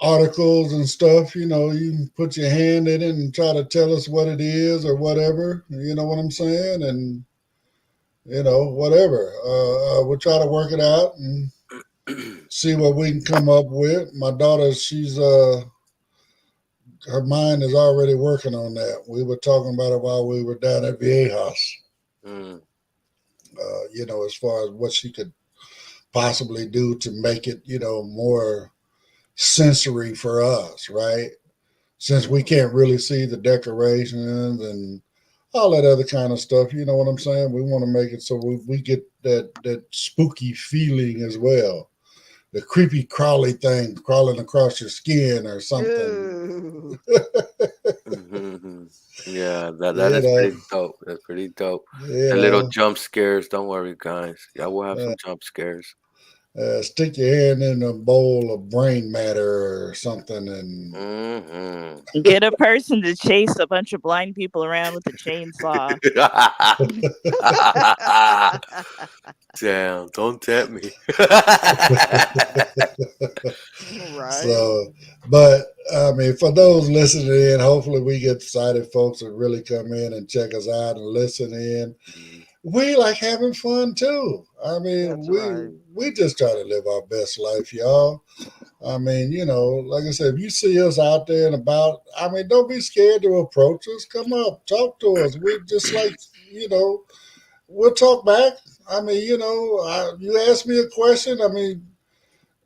articles and stuff. You know, you can put your hand in it and try to tell us what it is or whatever. You know what I'm saying? And you know, whatever. We'll try to work it out and see what we can come up with. My daughter, she's her mind is already working on that. We were talking about it while we were down at Viejas. mm, You know, as far as what she could possibly do to make it, you know, more sensory for us, right? Since we can't really see the decorations and all that other kind of stuff, you know what I'm saying? We want to make it so we get that spooky feeling as well. The creepy crawly thing crawling across your skin or something. Ooh. hmm Yeah, that You is know, pretty dope. That's pretty dope. you The little know. jump scares. Don't worry, guys. Yeah, we'll have some jump scares. Stick your hand in a bowl of brain matter or something and hmm Get a person to chase a bunch of blind people around with a chainsaw. Damn, don't tempt me. Right. so, but I mean, for those listening in, hopefully we get sighted folks that really come in and check us out and listen in. We like having fun too. I mean, That's right. we just try to live our best life, y'all. I mean, you know, like I said, if you see us out there and about, I mean, don't be scared to approach us. Come up, talk to us. We just like, you know, we'll talk back. I mean, you know, you ask me a question. I mean,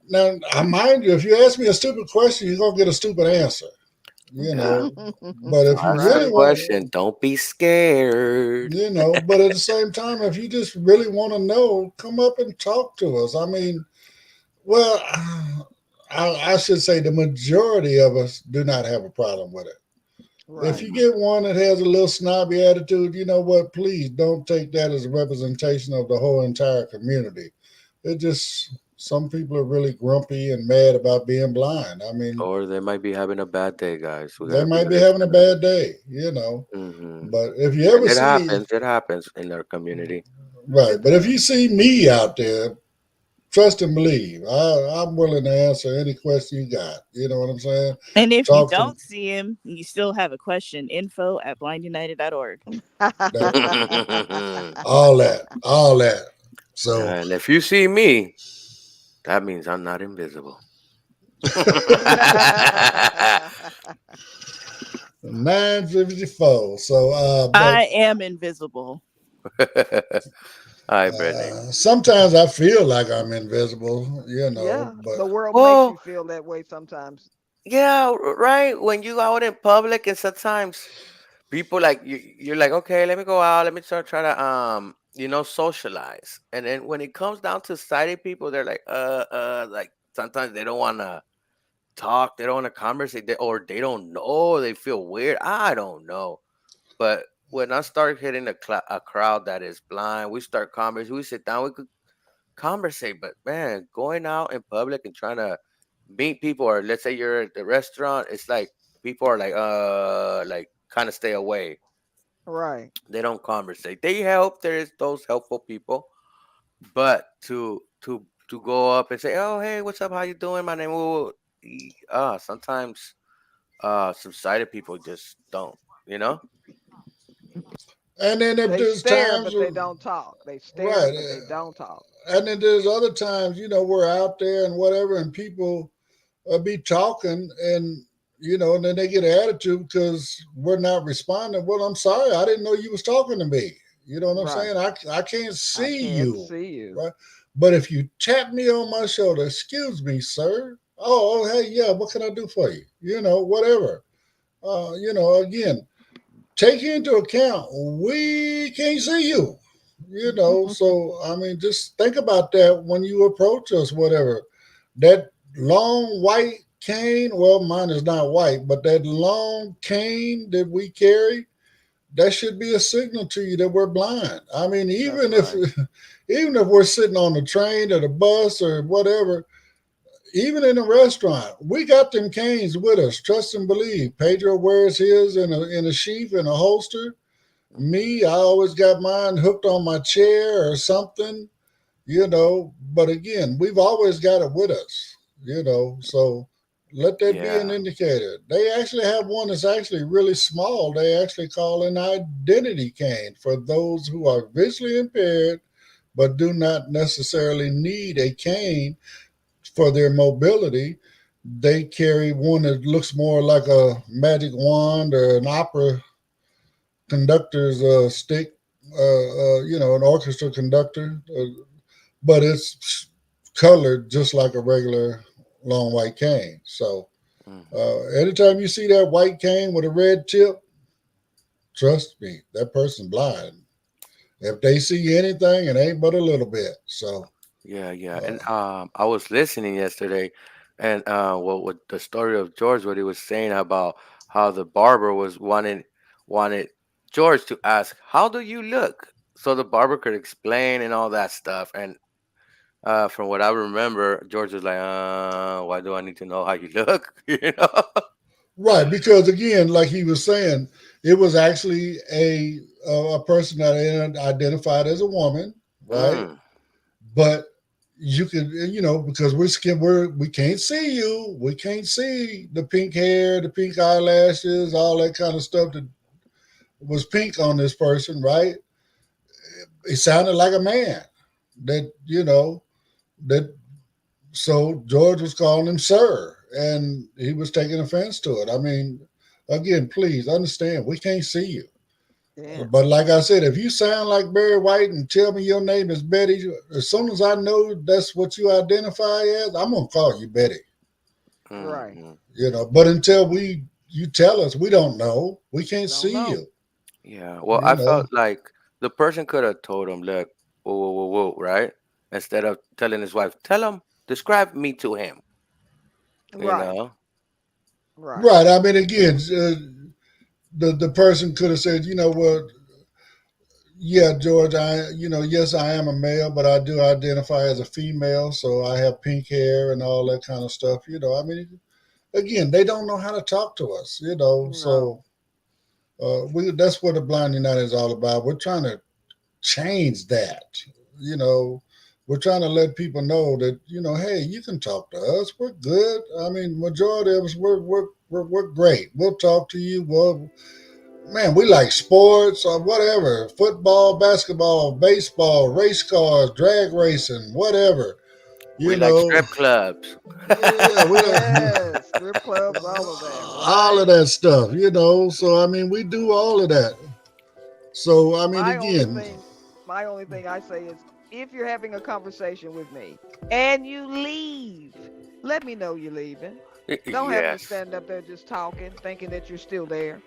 now I mind you, if you ask me a stupid question, you're gonna get a stupid answer. You Yeah. know, but if you Ask the really Right. want, question. Don't be scared. you know, but at the same time, if you just really want to know, come up and talk to us. I mean, well, I should say the majority of us do not have a problem with it. If Right. you get one that has a little snobby attitude, you know what? Please don't take that as a representation of the whole entire community. It just some people are really grumpy and mad about being blind. I mean, Or they might be having a bad day, guys. We they gotta be might be having a understanding. bad day, you know. Mm-hmm. But if you And ever see, it happens in our community. right, but if you see me out there, trust and believe. I'm willing to answer any question you got. You know what I'm saying? And if you Talk to don't see him, you still have a question. info@blindunited.org. that, And all that. So if you see me, that means I'm not invisible. 9:54. So, but I am invisible. Hi, Brittany. sometimes I feel like I'm invisible. You know, Yeah. but The world makes you Well, feel that way sometimes. yeah, right. When you out in public, and sometimes people like you're like, okay, let me go out, let me try to socialize. And then when it comes down to sighted people, they're like sometimes they don't want to talk, they don't want to conversate, or they don't know, they feel weird. I don't know, but when I start hitting a crowd that is blind, we start conversing. We sit down, we could conversate. But man, going out in public and trying to meet people, or let's say you're at the restaurant, it's like people are like kind of stay away. Right. They don't conversate. They help. There is those helpful people, but to go up and say, "Oh, hey, what's up? How you doing? My name." Sometimes some sighted people just don't. You know. And then if They there's stare, times, but they don't talk. They stare, right? but they don't talk. And then there's other times, we're out there and whatever, and people be talking, and and then they get an attitude because we're not responding. Well, I'm sorry, I didn't know you was talking to me. You know what I'm Right. saying? I can't I see can't you, see you. right? But if you tap me on my shoulder, excuse me, sir. Oh, hey, yeah, what can I do for you? Whatever. Again, take into account we can't see you. So I mean, just think about that when you approach us, whatever. That long white cane, well, mine is not white, but that long cane that we carry, that should be a signal to you that we're blind. I mean, That's even if right. even if we're sitting on the train or the bus or whatever, even in a restaurant, we got them canes with us. Trust and believe. Pedro wears his in a sheath in a holster. Me, I always got mine hooked on my chair or something. But again, we've always got it with us. So let that be an Yeah. indicator. They actually have one that's actually really small. They actually call an identity cane for those who are visually impaired but do not necessarily need a cane for their mobility. They carry one that looks more like a magic wand or an opera conductor's stick, an orchestra conductor, but it's colored just like a regular long white cane. So Hmm. anytime you see that white cane with a red tip, trust me, that person's blind. If they see anything, it ain't but a little bit. So, Yeah, yeah. uh, And I was listening yesterday, and what with the story of George, what he was saying about how the barber was wanted George to ask, "How do you look?" So the barber could explain and all that stuff. And from what I remember, George was like, why do I need to know how you look?" You know? right, because again, like he was saying, it was actually a person that identified as a woman, right? Mm. But you can, because we can't see you, we can't see the pink hair, the pink eyelashes, all that kind of stuff that was pink on this person, right? It sounded like a man that that. So George was calling him sir, and he was taking offense to it. I mean, again, please understand, we can't see you. Yeah. But like I said, if you sound like Barry White and tell me your name is Betty, as soon as I know that's what you identify as, I'm gonna call you Betty. Right. Hmm. But until you tell us, we don't know. We can't Don't see know. you. Yeah. Well, You I know. felt like the person could have told him, "Look, whoa, whoa, whoa, whoa," right? Instead of telling his wife, "Tell him, describe me to him." You Right. know? Right. Right. I mean, again, the person could have said, what, yeah, George, yes, I am a male, but I do identify as a female, so I have pink hair and all that kind of stuff. I mean, again, they don't know how to talk to us. No. So that's what the Blind United is all about. We're trying to change that. You know, we're trying to let people know that hey, you can talk to us. We're good. I mean, majority of us, we're great. We'll talk to you. Well, man, we like sports or whatever, football, basketball, baseball, race cars, drag racing, whatever. We You like know, strip clubs. yeah, we like Yes. Strip clubs, all of that. all of Right. that stuff. So I mean, we do all of that. So I mean, My only again, thing, my only thing I say is, if you're having a conversation with me and you leave, let me know you're leaving. Don't have me Yes. stand up there just talking, thinking that you're still there.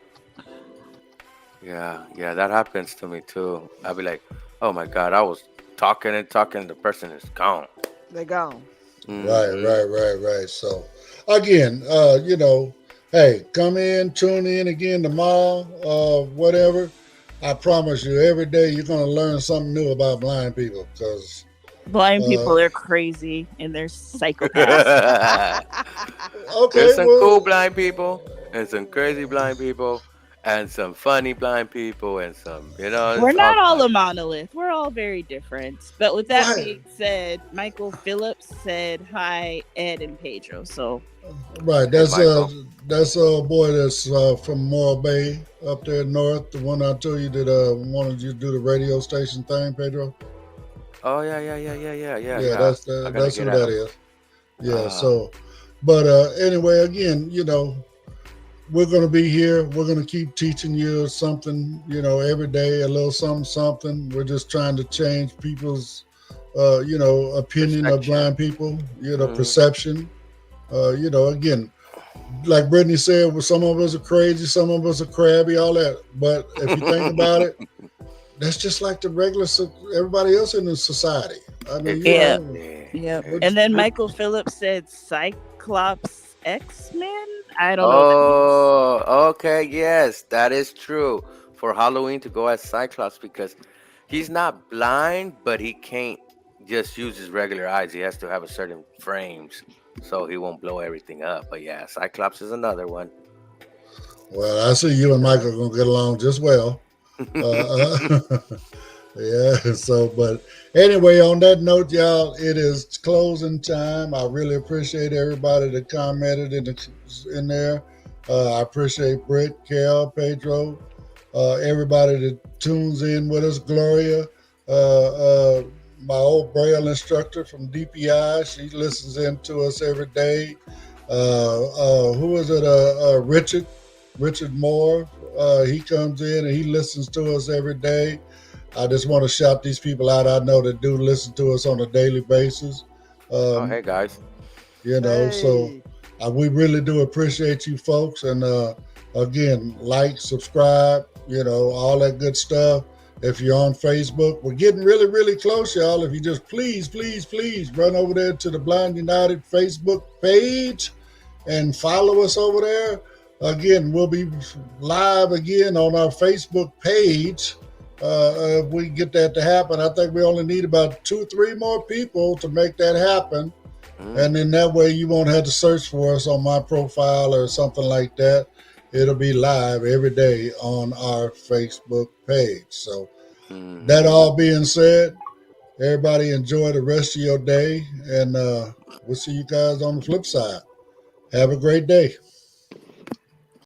Yeah, yeah, that happens to me too. I'll be like, "Oh my God, I was talking and talking, the person is gone." They gone. right, Hmm. right, right, right. So again, hey, come in, tune in again tomorrow, whatever. I promise you, every day you're gonna learn something new about blind people. Because Blind uh, people are crazy and they're psychopaths. okay, There's some cool well, blind people and some crazy blind people and some funny blind people and some, We're it's all not all kinds. a monolith. We're all very different. But with that right, being said, Michael Phillips said hi, Ed and Pedro. So right. Hey, Michael. That's a boy that's from Morro Bay up there north. The one I told you that wanted you to do the radio station thing, Pedro. Oh, yeah. Yeah, I gotta that's get who at that him. is. Yeah. Uh, So, but anyway, again, we're going to be here. We're going to keep teaching you something, every day, a little something, something. We're just trying to change people's, opinion of perception. blind people, Hmm. perception. Again, like Brittany said, well, some of us are crazy, some of us are crabby, all that. But if you think about it, that's just like the regular, everybody else in the society. I mean, yeah, Exactly. yep. we're, And then we're Michael Phillips said Cyclops X-Men. I don't know what that means. Oh, okay. Yes, that is true. For Halloween to go as Cyclops because he's not blind, but he can't just use his regular eyes. He has to have a certain frames so he won't blow everything up. But yeah, Cyclops is another one. well, I see you and Michael are going to get along just well. Uh, yeah. So, but anyway, on that note, y'all, it is closing time. I really appreciate everybody that commented in there. I appreciate Britt, Cal, Pedro, everybody that tunes in with us. Gloria, my old Braille instructor from DPI, she listens in to us every day. Who is it? Richard Moore. He comes in and he listens to us every day. I just want to shout these people out. I know that do listen to us on a daily basis. Oh, Um, hey guys. so Hey. we really do appreciate you folks. And again, like, subscribe, all that good stuff. If you're on Facebook, we're getting really, really close, y'all. If you just please run over there to the Blind United Facebook page and follow us over there. Again, we'll be live again on our Facebook page. If we get that to happen, I think we only need about 2-3 more people to make that happen. Mm. And then that way you won't have to search for us on my profile or something like that. It'll be live every day on our Facebook page. So, that Mhm. all being said, everybody enjoy the rest of your day. And we'll see you guys on the flip side. Have a great day.